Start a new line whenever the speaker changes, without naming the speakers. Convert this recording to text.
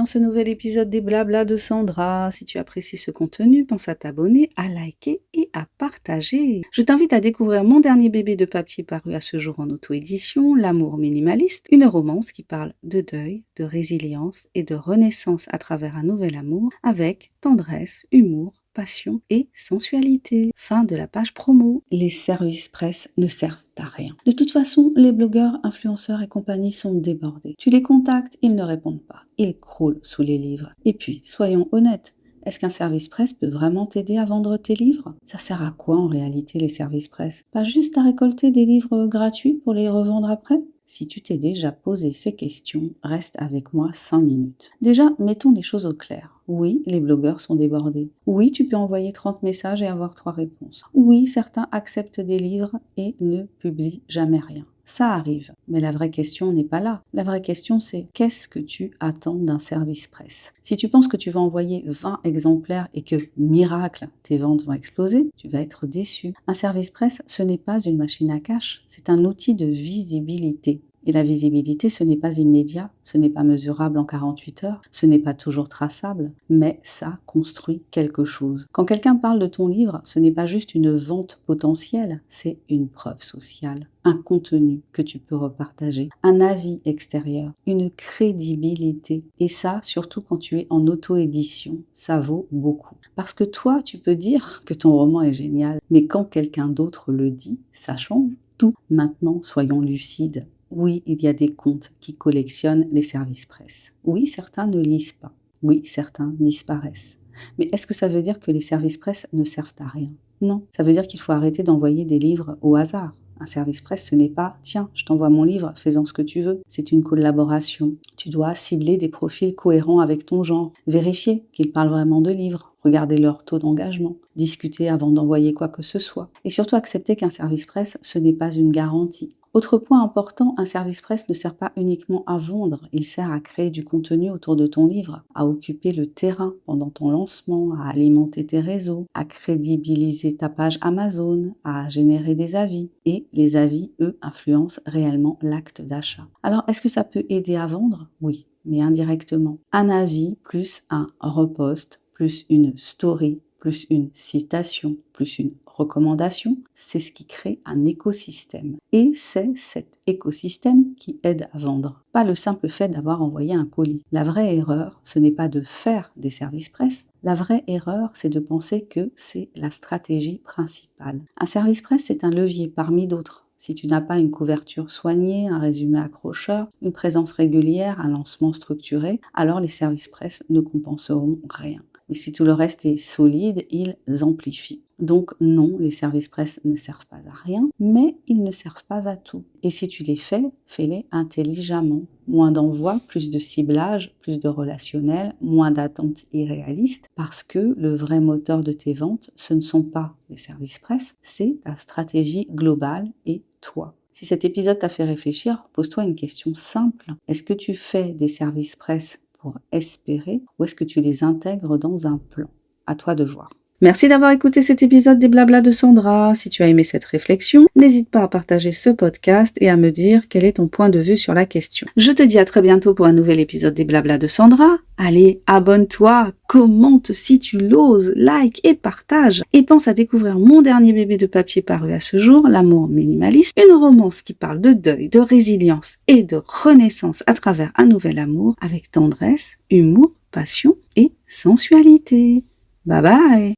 dans ce nouvel épisode des Blabla de Sandra. Si tu apprécies ce contenu, pense à t'abonner, à liker et à partager. Je t'invite à découvrir mon dernier bébé de papier paru à ce jour en auto-édition, L'amour minimaliste, une romance qui parle de deuil, de résilience et de renaissance à travers un nouvel amour avec tendresse, humour, passion et sensualité. Fin de la page promo. Les services presse ne servent à rien. De toute façon, les blogueurs, influenceurs et compagnie sont débordés. Tu les contactes, ils ne répondent pas. Ils croulent sous les livres. Et puis, soyons honnêtes, est-ce qu'un service presse peut vraiment t'aider à vendre tes livres? Ça sert à quoi en réalité les services presse? Pas juste à récolter des livres gratuits pour les revendre après? Si tu t'es déjà posé ces questions, reste avec moi 5 minutes. Déjà, mettons les choses au clair. Oui, les blogueurs sont débordés. Oui, tu peux envoyer 30 messages et avoir 3 réponses. Oui, certains acceptent des livres et ne publient jamais rien. Ça arrive, mais la vraie question n'est pas là. La vraie question c'est qu'est-ce que tu attends d'un service presse? Si tu penses que tu vas envoyer 20 exemplaires et que, miracle, tes ventes vont exploser, tu vas être déçu. Un service presse, ce n'est pas une machine à cash, c'est un outil de visibilité. Et la visibilité, ce n'est pas immédiat, ce n'est pas mesurable en 48 heures, ce n'est pas toujours traçable, mais ça construit quelque chose. Quand quelqu'un parle de ton livre, ce n'est pas juste une vente potentielle, c'est une preuve sociale, un contenu que tu peux repartager, un avis extérieur, une crédibilité. Et ça, surtout quand tu es en auto-édition, ça vaut beaucoup. Parce que toi, tu peux dire que ton roman est génial, mais quand quelqu'un d'autre le dit, ça change tout. Maintenant, soyons lucides. Oui, il y a des comptes qui collectionnent les services presse. Oui, certains ne lisent pas. Oui, certains disparaissent. Mais est-ce que ça veut dire que les services presse ne servent à rien? Non, ça veut dire qu'il faut arrêter d'envoyer des livres au hasard. Un service presse, ce n'est pas « tiens, je t'envoie mon livre, fais-en ce que tu veux ». C'est une collaboration. Tu dois cibler des profils cohérents avec ton genre, vérifier qu'ils parlent vraiment de livres, regarder leur taux d'engagement, discuter avant d'envoyer quoi que ce soit. Et surtout accepter qu'un service presse, ce n'est pas une garantie. Autre point important, un service presse ne sert pas uniquement à vendre, il sert à créer du contenu autour de ton livre, à occuper le terrain pendant ton lancement, à alimenter tes réseaux, à crédibiliser ta page Amazon, à générer des avis. Et les avis, eux, influencent réellement l'acte d'achat. Alors, est-ce que ça peut aider à vendre? Oui, mais indirectement. Un avis plus un repost, plus une story, plus une citation, plus une recommandation, c'est ce qui crée un écosystème. Et c'est cet écosystème qui aide à vendre. Pas le simple fait d'avoir envoyé un colis. La vraie erreur, ce n'est pas de faire des services presse. La vraie erreur, c'est de penser que c'est la stratégie principale. Un service presse, c'est un levier parmi d'autres. Si tu n'as pas une couverture soignée, un résumé accrocheur, une présence régulière, un lancement structuré, alors les services presse ne compenseront rien. Mais si tout le reste est solide, ils amplifient. Donc non, les services presse ne servent pas à rien, mais ils ne servent pas à tout. Et si tu les fais, fais-les intelligemment. Moins d'envoi, plus de ciblage, plus de relationnel, moins d'attentes irréalistes, parce que le vrai moteur de tes ventes, ce ne sont pas les services presse, c'est ta stratégie globale et toi. Si cet épisode t'a fait réfléchir, pose-toi une question simple. Est-ce que tu fais des services presse pour espérer ou est-ce que tu les intègres dans un plan? À toi de voir. Merci d'avoir écouté cet épisode des Blabla de Sandra. Si tu as aimé cette réflexion, n'hésite pas à partager ce podcast et à me dire quel est ton point de vue sur la question. Je te dis à très bientôt pour un nouvel épisode des Blabla de Sandra. Allez, abonne-toi, commente si tu l'oses, like et partage. Et pense à découvrir mon dernier bébé de papier paru à ce jour, L'amour minimaliste, une romance qui parle de deuil, de résilience et de renaissance à travers un nouvel amour avec tendresse, humour, passion et sensualité. Bye bye!